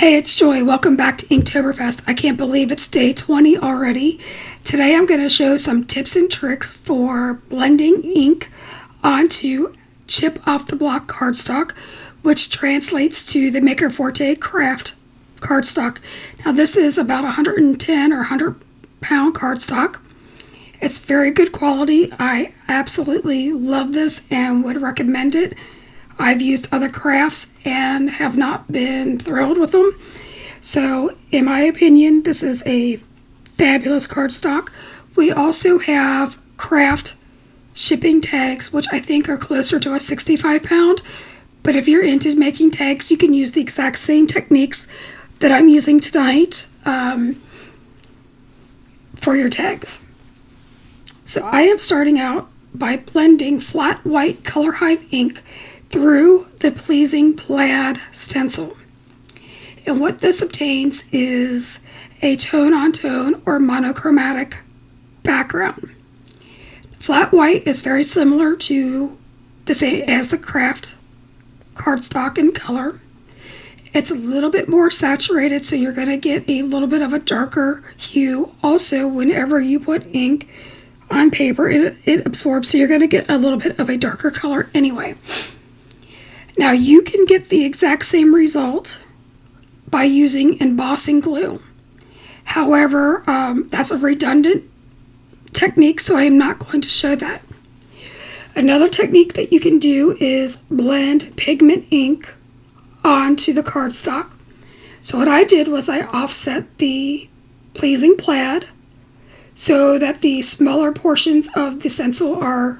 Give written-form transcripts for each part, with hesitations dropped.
Hey, it's Joy. Welcome back to INKtoberfest. I can't believe it's day 20 already. Today I'm going to show some tips and tricks for blending ink onto chip off the block cardstock, which translates to the Maker Forte Kraft cardstock. Now this is about 110 or 100 pound cardstock. It's very good quality. I absolutely love this and would recommend it. I've used other crafts and have not been thrilled with them. So, in my opinion, this is a fabulous cardstock. We also have Kraft shipping tags, which I think are closer to a 65 pound. But if you're into making tags, you can use the exact same techniques that I'm using tonight for your tags. So, I am starting out by blending flat white color Hive ink through the pleasing Plaid stencil. And what this obtains is a tone-on-tone or monochromatic background. Flat white is very similar to the same as the Kraft cardstock in color. It's a little bit more saturated, so you're going to get a little bit of a darker hue. Also, whenever you put ink on paper, it absorbs, so you're going to get a little bit of a darker color anyway. Now you can get the exact same result by using embossing glue. However, that's a redundant technique, so I am not going to show that. Another technique that you can do is blend pigment ink onto the cardstock. So what I did was I offset the pleasing Plaid so that the smaller portions of the stencil are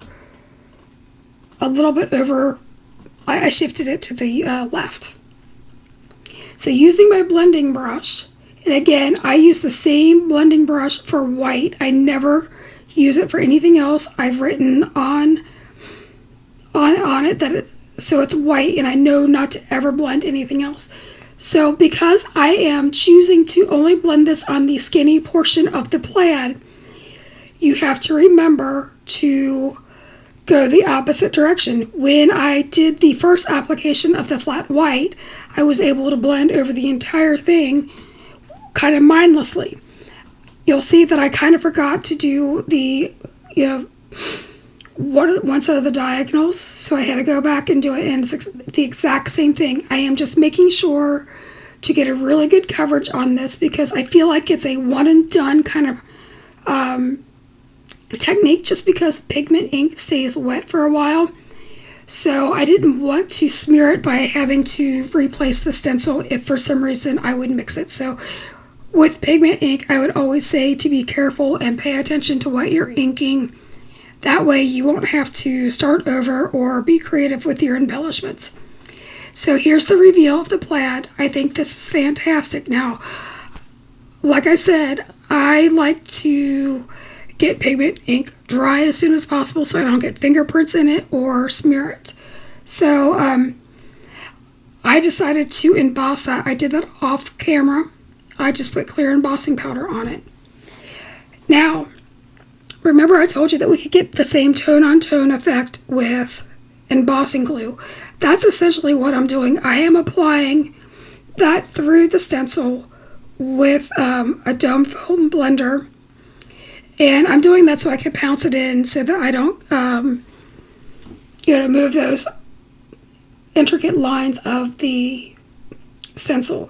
a little bit over. I shifted it to the left. So using my blending brush, and again, I use the same blending brush for white. I never use it for anything else. I've written on it that so it's white, and I know not to ever blend anything else. So because I am choosing to only blend this on the skinny portion of the Plaid, you have to remember to go the opposite direction. When I did the first application of the flat white, I was able to blend over the entire thing kind of mindlessly. You'll see that I kind of forgot to do the, one side of the diagonals, so I had to go back and do it, and it's the exact same thing. I am just making sure to get a really good coverage on this because I feel like it's a one and done kind of technique, just because pigment ink stays wet for a while. So I didn't want to smear it by having to replace the stencil if for some reason I would mix it. So with pigment ink, I would always say to be careful and pay attention to what you're inking. That way you won't have to start over or be creative with your embellishments. So here's the reveal of the Plaid. I think this is fantastic. Now, like I said, I like to get pigment ink dry as soon as possible so I don't get fingerprints in it or smear it. So I decided to emboss that. I did that off camera. I just put clear embossing powder on it. Now, remember I told you that we could get the same tone-on-tone effect with embossing glue. That's essentially what I'm doing. I am applying that through the stencil with a dome foam blender. And I'm doing that so I can pounce it in so that I don't, move those intricate lines of the stencil.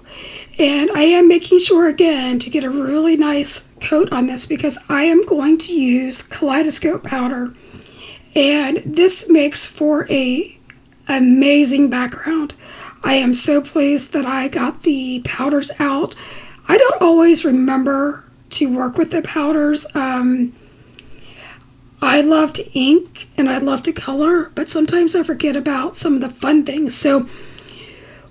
And I am making sure, again, to get a really nice coat on this because I am going to use Kaleidoscope powder. And this makes for a amazing background. I am so pleased that I got the powders out. I don't always remember to work with the powders. I love to ink and I love to color, but sometimes I forget about some of the fun things. So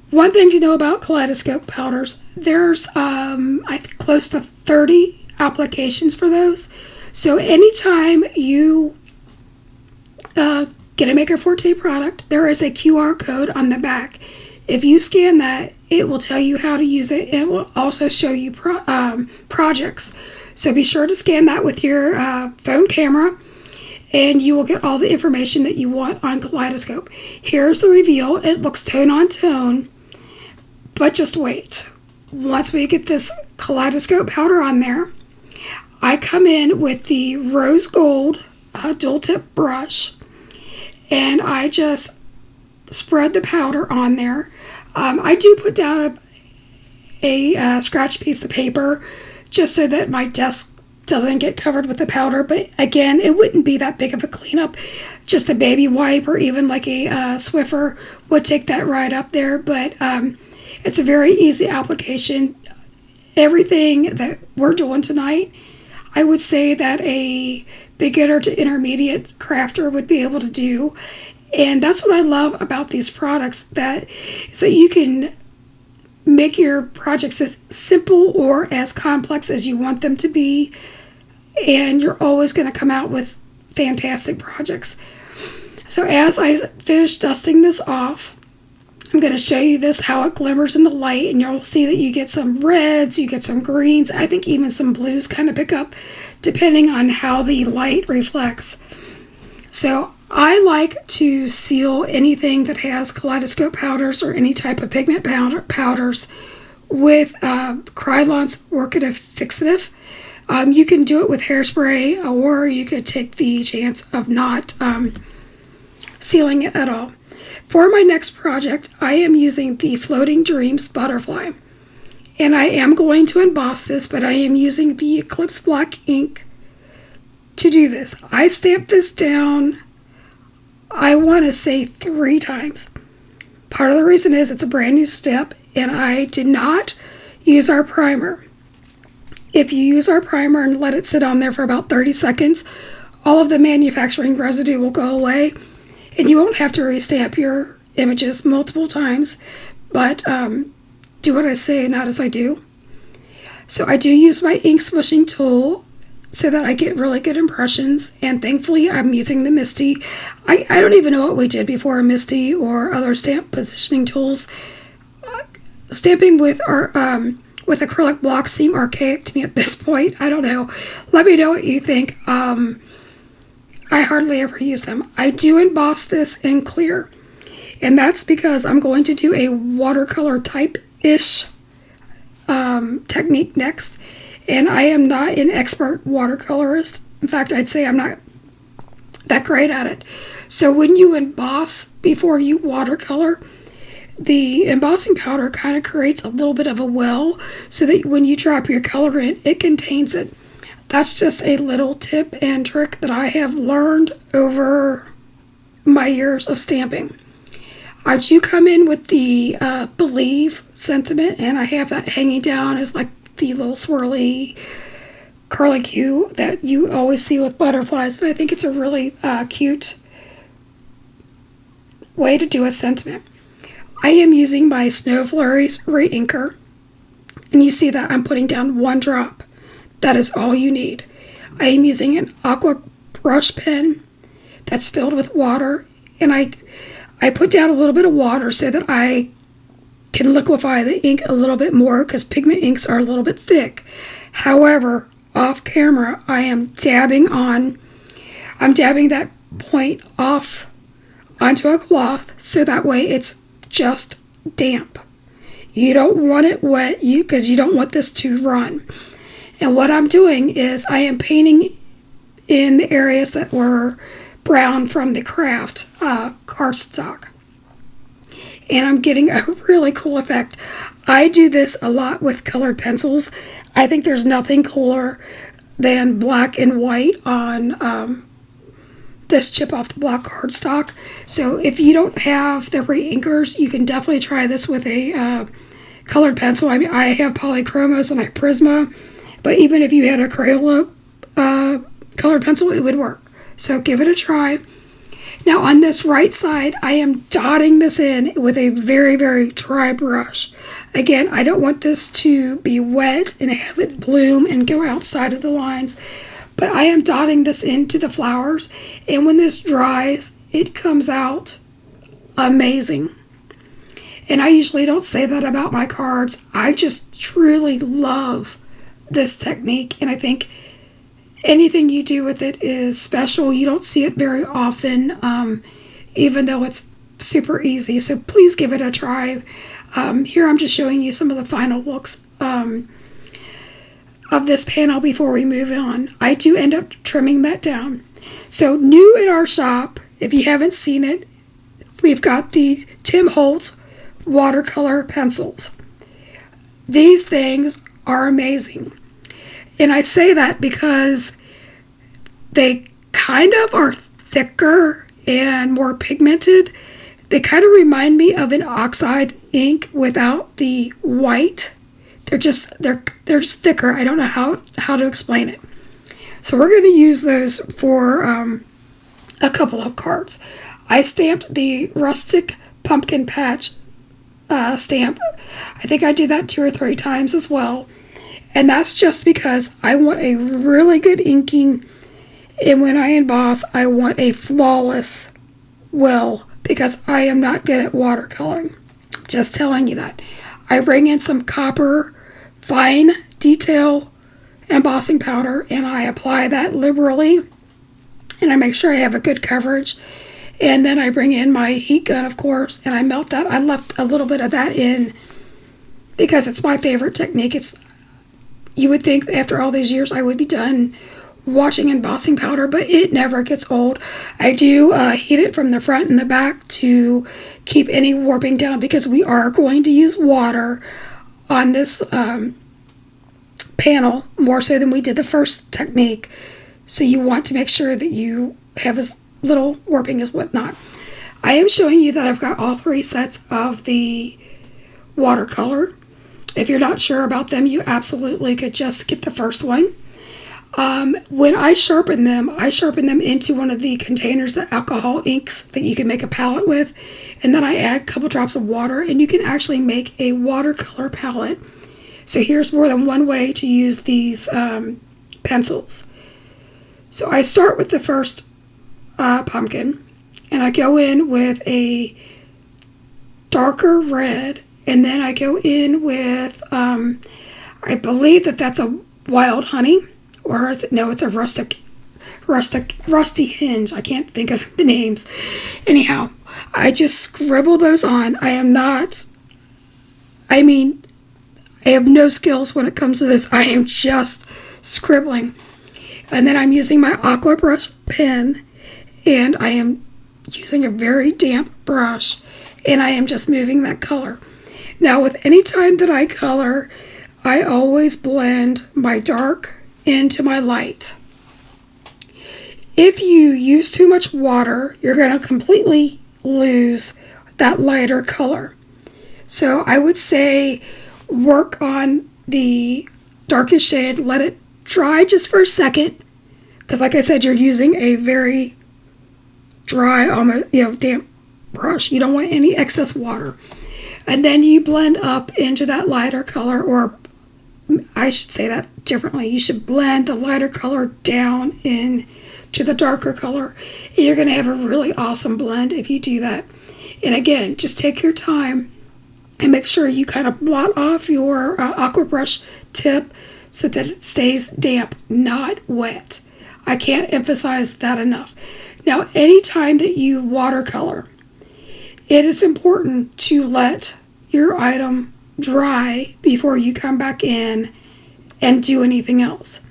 one thing to know about Kaleidoscope powders, there's I think close to 30 applications for those. So anytime you get a Maker Forte product, there is a QR code on the back. If you scan that, it will tell you how to use it. It will also show you projects. So be sure to scan that with your phone camera, and you will get all the information that you want on Kaleidoscope. Here's the reveal. It looks tone on tone, but just wait. once we get this Kaleidoscope powder on there, I come in with the rose gold dual tip brush, and I just spread the powder on there. I do put down a scratch piece of paper just so that my desk doesn't get covered with the powder, but again, it wouldn't be that big of a cleanup. Just a baby wipe or even like a Swiffer would take that right up there, but it's a very easy application. Everything that we're doing tonight, I would say that a beginner to intermediate crafter would be able to do. And that's what I love about these products, that is that you can make your projects as simple or as complex as you want them to be, and you're always going to come out with fantastic projects. So as I finish dusting this off, I'm going to show you this, how it glimmers in the light, and you'll see that you get some reds, you get some greens, I think even some blues kind of pick up depending on how the light reflects. So I like to seal anything that has Kaleidoscope powders or any type of pigment powders with Krylon's Workative Fixative. You can do it with hairspray, or you could take the chance of not sealing it at all. For my next project, I am using the Floating Dreams Butterfly. And I am going to emboss this, but I am using the Eclipse Black ink to do this. I stamped this down, I want to say 3 times. Part of the reason is it's a brand new step, and I did not use our primer. If you use our primer and let it sit on there for about 30 seconds, all of the manufacturing residue will go away, and you won't have to restamp your images multiple times. But do what I say, not as I do. So I do use my ink smushing tool so that I get really good impressions, and thankfully I'm using the Misty. I don't even know what we did before Misty or other stamp positioning tools. Stamping with our with acrylic blocks seem archaic to me at this point. I don't know. Let me know what you think. I hardly ever use them. I do emboss this in clear, and that's because I'm going to do a watercolor type-ish technique next, and I am not an expert watercolorist. In fact, I'd say I'm not that great at it. So when you emboss before you watercolor, the embossing powder kind of creates a little bit of a well so that when you drop your color in, it contains it. That's just a little tip and trick that I have learned over my years of stamping. I do come in with the Believe sentiment, and I have that hanging down as like the little swirly curlicue that you always see with butterflies, and I think it's a really cute way to do a sentiment. I am using my Snow Flurries ReInker, and you see that I'm putting down 1 drop. That is all you need. I am using an aqua brush pen that's filled with water, and I put down a little bit of water so that I can liquefy the ink a little bit more, because pigment inks are a little bit thick. However, off camera, I'm dabbing that point off onto a cloth so that way it's just damp. You don't want it wet because you don't want this to run. And what I'm doing is I am painting in the areas that were brown from the Kraft cardstock, and I'm getting a really cool effect. I do this a lot with colored pencils. I think there's nothing cooler than black and white on this chip off the block cardstock. So if you don't have the ReInkers, you can definitely try this with a colored pencil. I mean, I have polychromos and I Prisma, but even if you had a Crayola colored pencil, it would work. So give it a try. Now on this right side, I am dotting this in with a very, very dry brush. Again, I don't want this to be wet and have it bloom and go outside of the lines, but I am dotting this into the flowers, and when this dries, it comes out amazing. And I usually don't say that about my cards. I just truly love this technique, and I think anything you do with it is special. You don't see it very often, even though it's super easy. So please give it a try. Here I'm just showing you some of the final looks of this panel before we move on. I do end up trimming that down. So new in our shop, if you haven't seen it, we've got the Tim Holtz watercolor pencils. These things are amazing. And I say that because they kind of are thicker and more pigmented. They kind of remind me of an oxide ink without the white. They're just thicker. I don't know how to explain it. So we're going to use those for a couple of cards. I stamped the Rustic Pumpkin Patch stamp. I think I did that 2 or 3 times as well. And that's just because I want a really good inking. And when I emboss, I want a flawless will, because I am not good at watercoloring. Just telling you that. I bring in some copper fine detail embossing powder, and I apply that liberally, and I make sure I have a good coverage. And then I bring in my heat gun, of course, and I melt that. I left a little bit of that in because it's my favorite technique. You would think after all these years I would be done watching embossing powder, but it never gets old. I do heat it from the front and the back to keep any warping down, because we are going to use water on this panel more so than we did the first technique. So you want to make sure that you have as little warping as whatnot. I am showing you that I've got all 3 sets of the watercolor. If you're not sure about them, you absolutely could just get the first one. When I sharpen them into one of the containers, the alcohol inks that you can make a palette with, and then I add a couple drops of water, and you can actually make a watercolor palette. So here's more than one way to use these pencils. So I start with the first pumpkin, and I go in with a darker red, and then I go in with, I believe that's a wild honey, or is it, no, it's a rusty hinge. I can't think of the names. Anyhow, I just scribble those on. I have no skills when it comes to this. I am just scribbling. And then I'm using my aqua brush pen, and I am using a very damp brush, and I am just moving that color. Now, with any time that I color, I always blend my dark into my light. If you use too much water, you're going to completely lose that lighter color. So I would say work on the darkest shade, let it dry just for a second, because like I said, you're using a very dry, almost damp brush. You don't want any excess water. And then you blend up into that lighter color, or I should say that differently. You should blend the lighter color down into the darker color, and you're going to have a really awesome blend if you do that. And again, just take your time and make sure you kind of blot off your aqua brush tip so that it stays damp, not wet. I can't emphasize that enough. Now, anytime that you watercolor, it is important to let your item dry before you come back in and do anything else.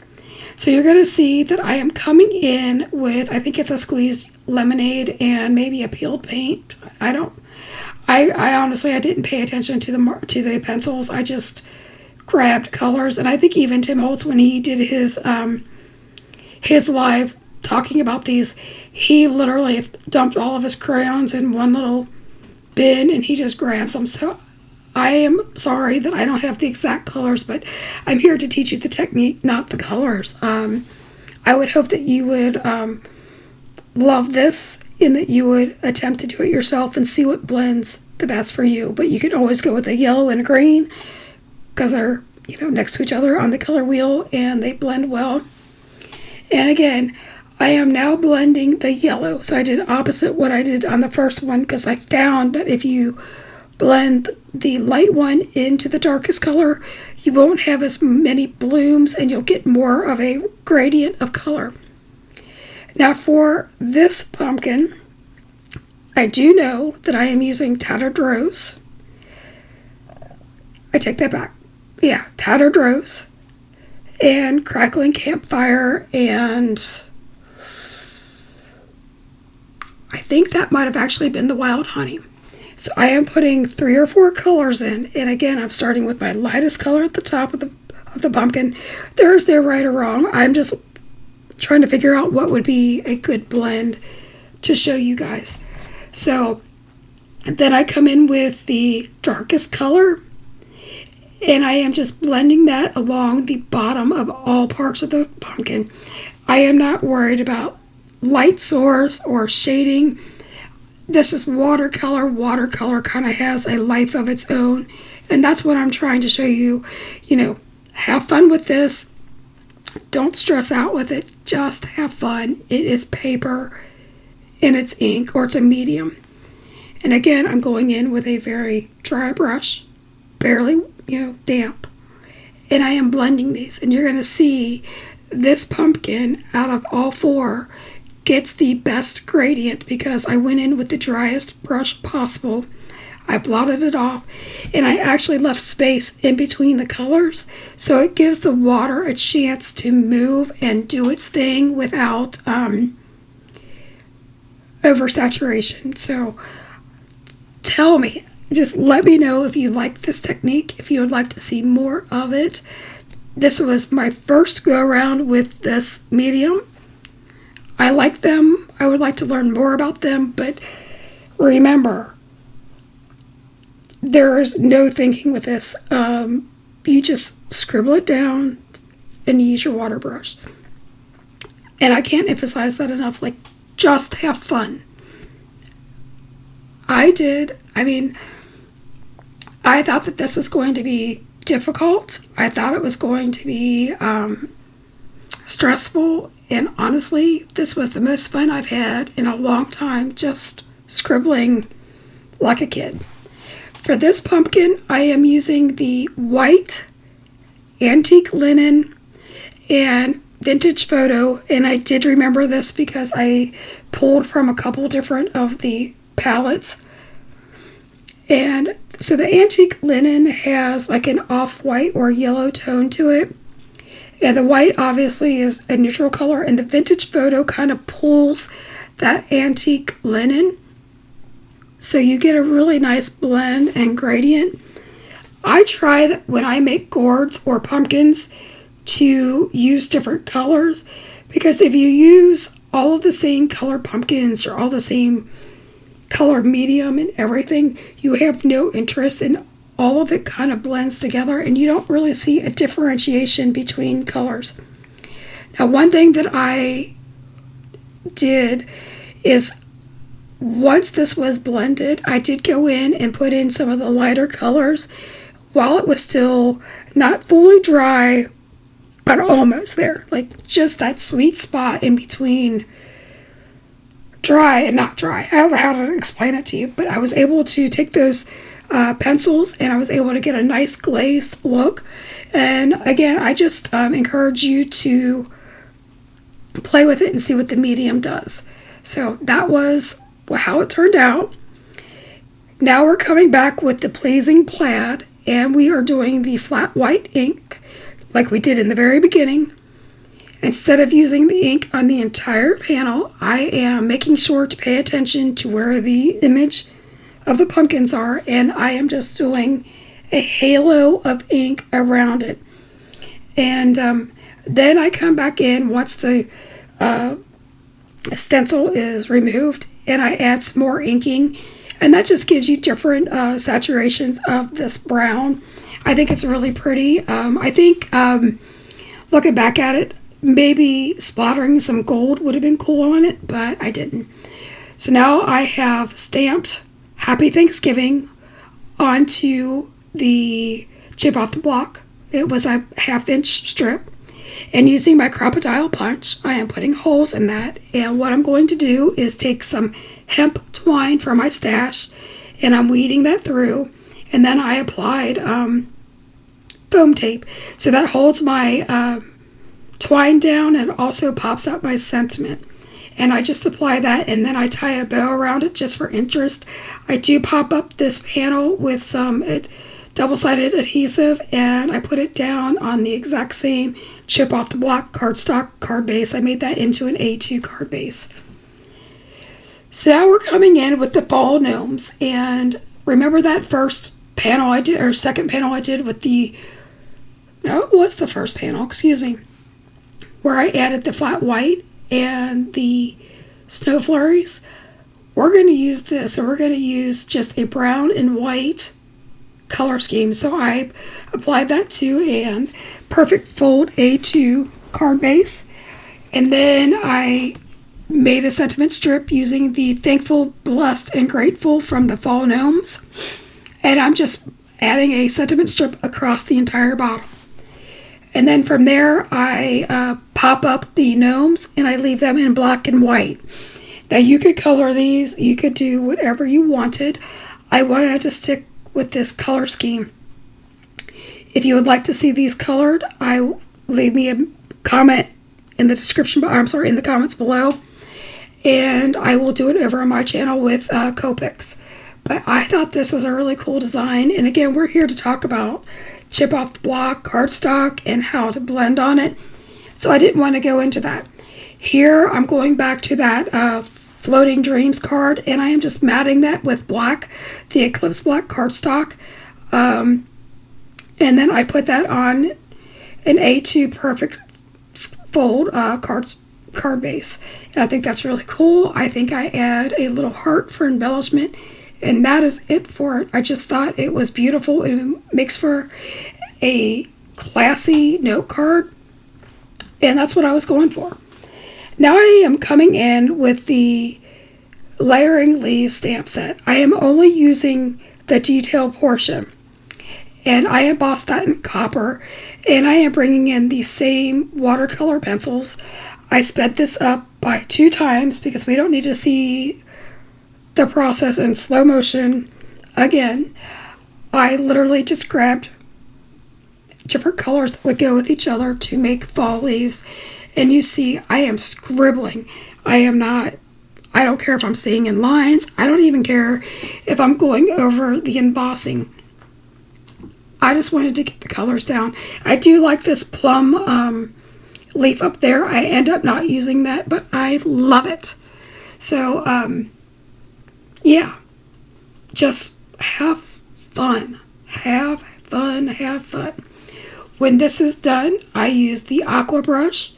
So you're going to see that I am coming in with, I think it's a squeezed lemonade and maybe a peeled paint. I honestly, I didn't pay attention to the pencils. I just grabbed colors, and I think even Tim Holtz, when he did his live talking about these, he literally dumped all of his crayons in one little bin, and he just grabs them. So I am sorry that I don't have the exact colors, but I'm here to teach you the technique, not the colors. I would hope that you would love this, and that you would attempt to do it yourself and see what blends the best for you. But you can always go with a yellow and a green, because they're next to each other on the color wheel, and they blend well. And again, I am now blending the yellow. So I did opposite what I did on the first one, because I found that if you blend the light one into the darkest color, you won't have as many blooms, and you'll get more of a gradient of color. Now for this pumpkin, I do know that I am using Tattered Rose. I take that back. Yeah, Tattered Rose and Crackling Campfire, and I think that might have actually been the Wild Honey. So I am putting 3 or 4 colors in, and again, I'm starting with my lightest color at the top of the pumpkin. There is no right or wrong. I'm just trying to figure out what would be a good blend to show you guys. So then I come in with the darkest color, and I am just blending that along the bottom of all parts of the pumpkin. I am not worried about light source or shading. This is watercolor. Watercolor kind of has a life of its own, and that's what I'm trying to show you. You know, have fun with this. Don't stress out with it. Just have fun. It is paper and it's ink, or it's a medium. And again, I'm going in with a very dry brush, barely, damp. And I am blending these, and you're going to see this pumpkin out of all 4 gets the best gradient because I went in with the driest brush possible. I blotted it off, and I actually left space in between the colors, so it gives the water a chance to move and do its thing without oversaturation. So tell me, just let me know if you like this technique, if you would like to see more of it. This was my first go around with this medium. I like them. I would like to learn more about them, but remember, there is no thinking with this. You just scribble it down and use your water brush. And I can't emphasize that enough. Like, just have fun. I thought that this was going to be difficult. I thought it was going to be stressful, and honestly, this was the most fun I've had in a long time, just scribbling like a kid. For this pumpkin, I am using the white antique linen and vintage photo, and I did remember this because I pulled from a couple different of the palettes. And so the antique linen has like an off-white or yellow tone to it. And the white obviously is a neutral color, and the vintage photo kind of pulls that antique linen. So you get a really nice blend and gradient. I try that when I make gourds or pumpkins to use different colors, because if you use all of the same color pumpkins or all the same color medium and everything, you have no interest, in all of it kind of blends together and you don't really see a differentiation between colors. Now, one thing that I did is, once this was blended, I did go in and put in some of the lighter colors while it was still not fully dry, but almost there. Like, just that sweet spot in between dry and not dry. I don't know how to explain it to you, but I was able to take those pencils and I was able to get a nice glazed look. And again, I just encourage you to play with it and see what the medium does. So that was how it turned out. Now we're coming back with the Blazing Plaid, and we are doing the flat white ink like we did in the very beginning. Instead of using the ink on the entire panel, I am making sure to pay attention to where the image of the pumpkins are, and I am just doing a halo of ink around it. And then I come back in once the stencil is removed, and I add some more inking, and that just gives you different saturations of this brown. I think it's really pretty. I think looking back at it, maybe splattering some gold would have been cool on it, but I didn't. So now I have stamped Happy Thanksgiving onto the chip off the block. It was a 1/2-inch strip, and using my crocodile punch, I am putting holes in that. And what I'm going to do is take some hemp twine from my stash, and I'm weeding that through, and then I applied foam tape, so that holds my twine down and also pops out my sentiment. And I just apply that, and then I tie a bow around it just for interest. I do pop up this panel with some double-sided adhesive, and I put it down on the exact same chip off the block cardstock card base. I made that into an A2 card base. So now we're coming in with the fall gnomes, and remember that first panel I did, or second panel I did with the, no, it was the first panel, excuse me, where I added the flat white and the snow flurries. We're going to use this, and we're going to use just a brown and white color scheme. So I applied that to a perfect fold A2 card base, and then I made a sentiment strip using the Thankful, Blessed, and Grateful from the Fall Gnomes, and I'm just adding a sentiment strip across the entire bottom. And then from there I pop up the gnomes and I leave them in black and white. Now you could color these, you could do whatever you wanted. I wanted to stick with this color scheme. If you would like to see these colored, leave me a comment in the description, in the comments below, and I will do it over on my channel with Copics. But I thought this was a really cool design, and again, we're here to talk about chip off the block cardstock and how to blend on it, so I didn't want to go into that. Here I'm going back to that Floating Dreams card, and I am just matting that with black, the Eclipse Black cardstock, and then I put that on an A2 perfect fold card base, and I think that's really cool. I think I add a little heart for embellishment, and that is it for it. I just thought it was beautiful. It makes for a classy note card, and that's what I was going for. Now I am coming in with the Layering Leaves stamp set. I am only using the detail portion, and I embossed that in copper, and I am bringing in the same watercolor pencils. I sped this up by 2 times because we don't need to see the process in slow motion. Again, I literally just grabbed different colors that would go with each other to make fall leaves, and you see I am scribbling. I don't care if I'm seeing in lines. I don't even care if I'm going over the embossing. I just wanted to get the colors down. I do like this plum leaf up there. I end up not using that, but I love it. So yeah, just have fun. Have fun, have fun. When this is done, I use the aqua brush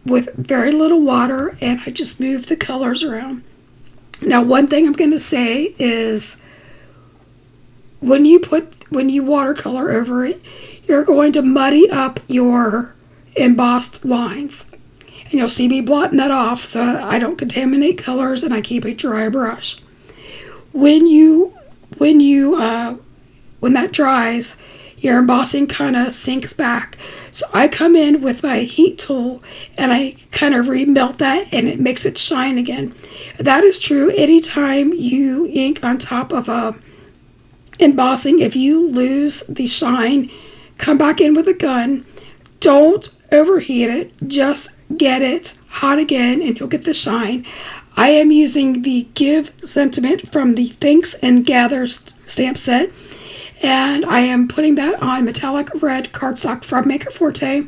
with very little water, and I just move the colors around. Now, one thing I'm going to say is when you watercolor over it, you're going to muddy up your embossed lines. And you'll see me blotting that off so I don't contaminate colors and I keep a dry brush. When that dries, your embossing kind of sinks back. So I come in with my heat tool and I kind of remelt that, and it makes it shine again. That is true anytime you ink on top of a embossing. If you lose the shine, come back in with a gun. Don't overheat it. Just get it hot again and you'll get the shine. I am using the Give Sentiment from the Thanks and Gather stamp set, and I am putting that on metallic red cardstock from Maker Forte,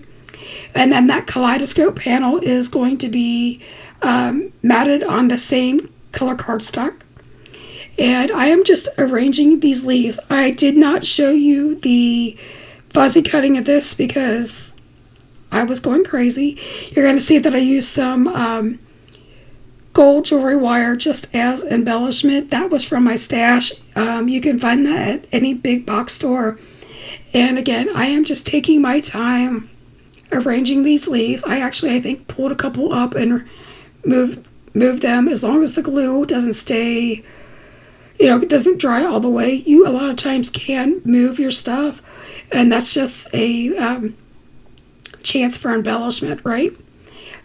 and then that Kaleidoscope panel is going to be matted on the same color cardstock. And I am just arranging these leaves. I did not show you the fuzzy cutting of this because I was going crazy. You're going to see that I used some gold jewelry wire just as embellishment. That was from my stash. You can find that at any big box store. And again, I am just taking my time arranging these leaves. I think pulled a couple up and moved them. As long as the glue doesn't stay, it doesn't dry all the way. You a lot of times can move your stuff, and that's just a chance for embellishment, right?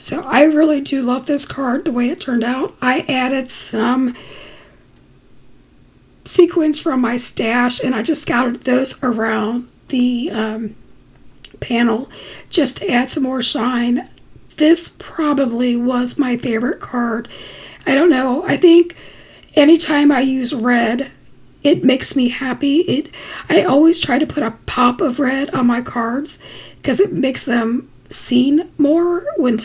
So I really do love this card the way it turned out. I added some sequins from my stash, and I just scattered those around the panel just to add some more shine. This probably was my favorite card. I don't know. I think anytime I use red it makes me happy. I always try to put a pop of red on my cards because it makes them seen more when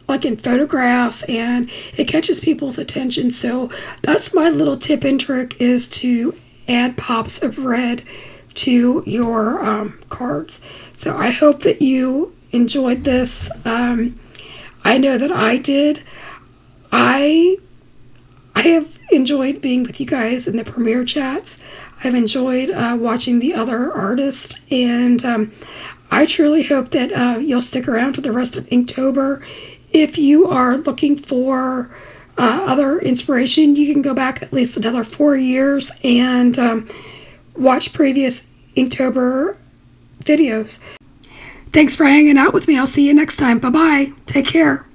like in photographs, and it catches people's attention. So that's my little tip and trick, is to add pops of red to your cards. So I hope that you enjoyed this. I know that I did. I have enjoyed being with you guys in the premiere chats. I've enjoyed watching the other artists, and I truly hope that you'll stick around for the rest of Inktober. If you are looking for other inspiration, you can go back at least another 4 years and watch previous Inktober videos. Thanks for hanging out with me. I'll see you next time. Bye-bye. Take care.